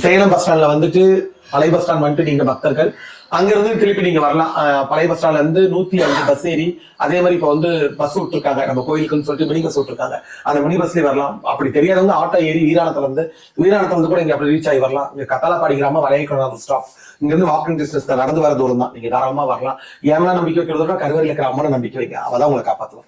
Salem bus ஸ்டாண்ட்ல வந்துட்டு பழைய பஸ் ஸ்டாண்ட் வந்துட்டு நீங்க பக்தர்கள் அங்கிருந்து திருப்பி நீங்க வரலாம். பழைய பஸ் ஸ்டாண்ட்ல இருந்து 105 பஸ் ஏறி அதே மாதிரி இப்ப வந்து பஸ் விட்டுருக்காங்க நம்ம கோயிலுக்குன்னு சொல்லிட்டு மினி பஸ் விட்டுருக்காங்க. அந்த மினி பஸ்லயே வரலாம். அப்படி தெரியாதவங்க ஆட்டோ ஏறி வீராணத்துல இருந்து கூட இங்க அப்படி ரீச் ஆகி வரலாம். இங்க கத்தாலப்பாடி கிராமம் வளையக்குளம் ஸ்டாப் இங்க இருந்து வாக்கிங் டிஸ்டன்ஸ் நடந்து வர தூரம் தான். நீங்க தாராளமா வரலாம். ஏமெல்லாம் நம்பிக்கை வைக்கிறதோட கருவறையில் இருக்கிற அம்மனை நம்பிக்கை வைக்க அவதான் உங்களை காப்பாத்துவோம்.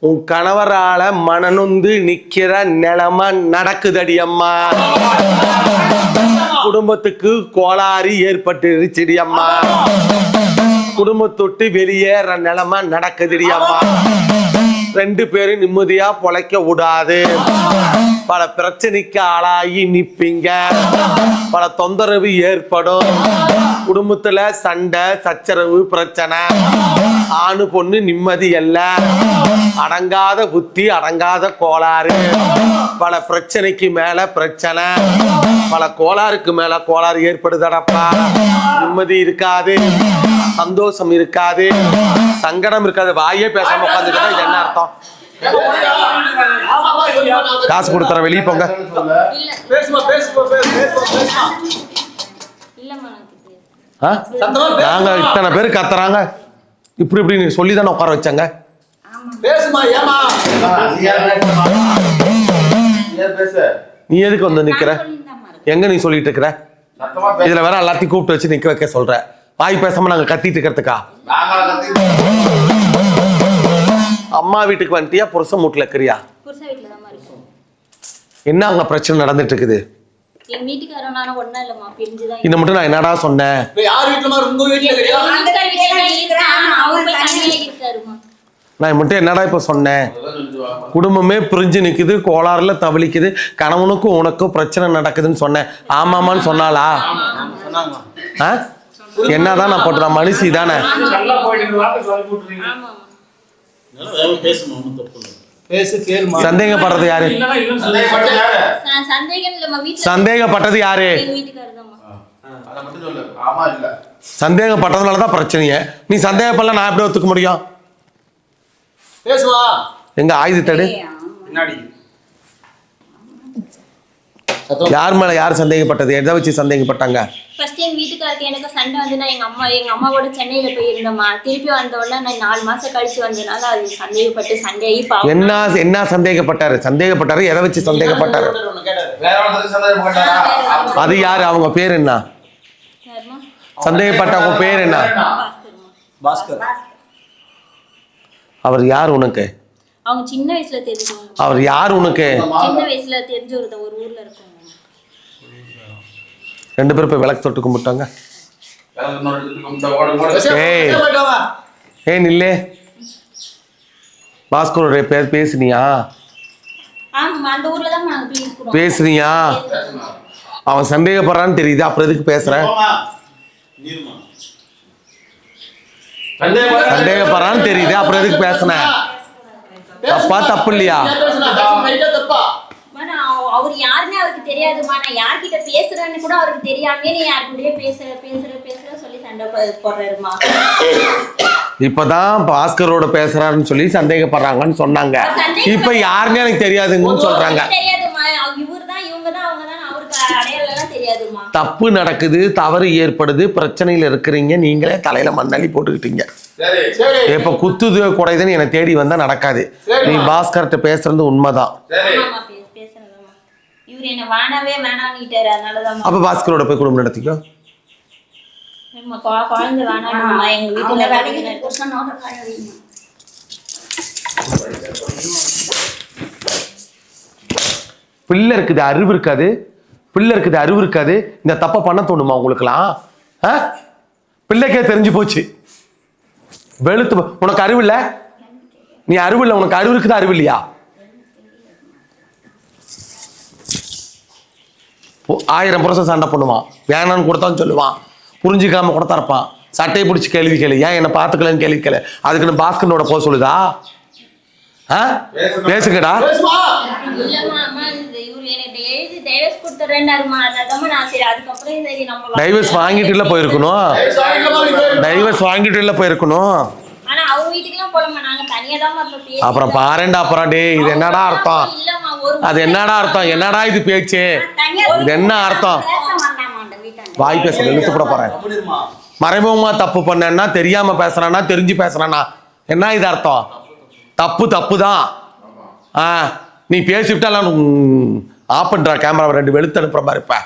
உன் கணவரால மனநொந்து நிக்கிற நிலைமை நடக்குதடி அம்மா. குடும்பத்துக்கு கோளாறு ஏற்பட்டுருச்சுடி அம்மா. குடும்பத்தொட்டு வெளியேற நிலைமை நடக்குதுடி அம்மா. 2 பேரும் நிம்மதியா பொழைக்க விடாது. பல பிரச்சனைக்கு ஆளாகி நிப்பீங்க. பல தொந்தரவு ஏற்படும். குடும்பத்துல சண்டை சச்சரவு பிரச்சனை. ஆணு பொண்ணு நிம்மதி அல்ல. அடங்காத புத்தி அடங்காத கோளாறு. பல பிரச்சனைக்கு மேல பிரச்சனை. பல கோளாறுக்கு மேல கோளாறு ஏற்படுதடப்பா. நிம்மதி இருக்காது. சந்தோஷம் இருக்காது. சங்கடம் இருக்காது. வாயே பேசாம உட்காந்துக்கிட்டா இது என்ன அர்த்தம்? காசு கொடுத்துற வெளியே போங்க. நாங்க இத்தனை பேர் கத்துறாங்க. இப்படி நீ சொல்லிதானே உட்கார வச்சாங்க. நீ எதுக்கு வந்து நிக்கிற? எங்க நீ சொல்லிட்டு இருக்கிற? இதுல வேற எல்லாத்தையும் கூப்பிட்டு வச்சு நிக்க வைக்க சொல்ற. வாய் பேசாம நாங்க கத்திட்டு இருக்கிறதுக்கா? அம்மா வீட்டுக்கு வந்துட்டியா புருஷன் வீட்டுல இருக்கிறியா? என்ன அங்க பிரச்சனை நடந்துட்டு இருக்குது? இந்த மட்டும் நான் என்னடா சொன்னேன்? நான் மட்டும் என்னடா இப்ப சொன்னேன்? குடும்பமே பிரிஞ்சு நிக்குது. கோளாறுல தவிழிக்குது. கணவனுக்கும் உனக்கும் பிரச்சனை நடக்குதுன்னு சொன்னேன். ஆமாமான்னு சொன்னாளா? என்னதான் நான் போட்டு மனுஷி தானே. சந்தேகப்படுறது யாரு? சந்தேகப்பட்டது யாரு? சந்தேகப்பட்டதுனாலதான் பிரச்சனையே. நீ சந்தேகப்படல நான் எப்படி ஒத்துக்க முடியும்? எங்க ஆயுதத்தடு யார் மேல யார் சந்தேகப்பட்டது? எதை வச்சு சந்தேகப்பட்டாங்க? ஃபர்ஸ்ட் எங்க வீட்டுக்காரருக்கு எனக்கு சண்டை வந்து எங்க அம்மாவோட சென்னையில போய் இருந்தோமா. திருப்பி வந்தோடனே நான் 4 மாசம் கழிச்சு வந்ததுனால அது சந்தேகப்பட்டு சண்டையாகி என்ன சந்தேகப்பட்டாரு? சந்தேகப்பட்டாரு எதை வச்சு சந்தேகப்பட்டாரு? அது யாரு? அவங்க பேர் என்ன? சந்தேகப்பட்டவங்க பேர் என்ன? பாஸ்கர். அவர் யார் உனக்கு? அவங்க சின்ன வயசுல தெரிஞ்சவங்க. அவர் யார் உனக்கு? சின்ன வயசுல தெரிஞ்ச ஒரு ஊர்ல இருக்கவங்க. 2 பேரும் போய் விளக்கு தொட்டு கும்பிட்டாங்க. ஏய் நில்லே. பாஸ்கரோட பேர் பேசுனியா? அந்த ஊர்ல தான் நாங்க பேசுறோம். பேசுனியா? அவன் சந்தேகப்படுறான்னு தெரியுது. அப்புறம் எதுக்கு பேசுறேன்? சந்தேகப்படுறான்னு தெரியுது. அப்புறம் எதுக்கு பேசுனேன்? தப்பா தப்பு இல்லையா? அவர் யாருன்னு அவருக்கு தெரியாதுமா. நான் யார்கிட்ட பேசுறேன்னு கூட அவருக்கு தெரியாமே நீ யாருக்கிட்டயே பேசுற சொல்லி சண்டை போடுறாருமா. இப்பதான் பாஸ்கரோட பேசுறாருன்னு சொல்லி சந்தேகப்படுறாங்கன்னு சொன்னாங்க. இப்ப யாருன்னு எனக்கு தெரியாதுன்னு சொல்றாங்க. தெரியாதுமா. இவர்தான் இவங்கதான் அவங்கதான் அவருக்கு அடையாளம் தெரியாதுமா. தப்பு நடக்குது. தவறு ஏற்படுது. பிரச்சனையில இருக்கிறீங்க. நீங்களே தலையில மண்ணள்ளி போட்டுக்கிட்டீங்க. இப்ப குத்துது குறையுதுன்னு என்னை தேடி வந்தா நடக்காது. நீ பாஸ்கர்ட்ட பேசுறது உண்மைதான். இவர் என்ன வேணாவே வேணான்னுட்டாரு. அதனாலதான் அப்ப பாஸ்கரோட போய் குடும்பம் நடத்திக்கோ. குழந்தை வேணாம் எங்க வீட்டுல பிள்ளை இருக்குது அறிவு இருக்காது. பிள்ளை இருக்குது அறிவு இருக்காது. இந்த தப்பை பண்ண தோணுமா உங்களுக்குலாம்? பிள்ளைக்கே தெரிஞ்சு போச்சு. வெளுத்து உனக்கு அறிவு இல்லை. நீ அறிவு இல்லை. உனக்கு அறிவு இருக்குது. அறிவு இல்லையா? 1000 புருஷன் சண்டை பண்ணுவான். வேணான்னு கொடுத்தான்னு சொல்லுவான். புரிஞ்சுக்காம கூட தரப்பான். சட்டையை பிடிச்சி கேள்வி கேளு. ஏன் என்ன பார்த்துக்கலன்னு கேள்வி கேளு. அதுக்குன்னு பாஸ்கரோட போக சொல்லுதா? ஆ பேசுங்கடா. இல்லம்மா அம்மா இவரு எனக்கு எழுதி டைவர்ஸ் கொடுத்துறேன்னாருமா. அதாம்மா நான் சரி அதுக்கப்புறம் சரி நம்ம டைவர்ஸ் வாங்கிட்டு இல்ல போயிருக்கணும். டைவர்ஸ் வாங்கிட்டு இல்ல போயிருக்கணும். ஆனா அவங்க வீட்டுக்குலாம் போலமா, நாங்க தனியா தான் பேசி. அப்புறம் பாருண்டா அப்புறம் டே இது என்னடா அர்த்தம்? இல்லம்மா ஒரு அது என்னடா அர்த்தம்? என்னடா இது பேச்சு? இது என்ன அர்த்தம்? வாய் பேச நிறுத்து கூட போறேன். அப்படிமா மறைமுகமா தப்பு பண்ணேன்னா தெரியாம பேசுறானா தெரிஞ்சு பேசுறானா என்ன இது அர்த்தம்? தப்பு தான். நீ பேசிவிட்டாலும் ஆப் பண்ற கேமரா 2 வெளுத்து அனுப்புற மாதிரி இருப்ப.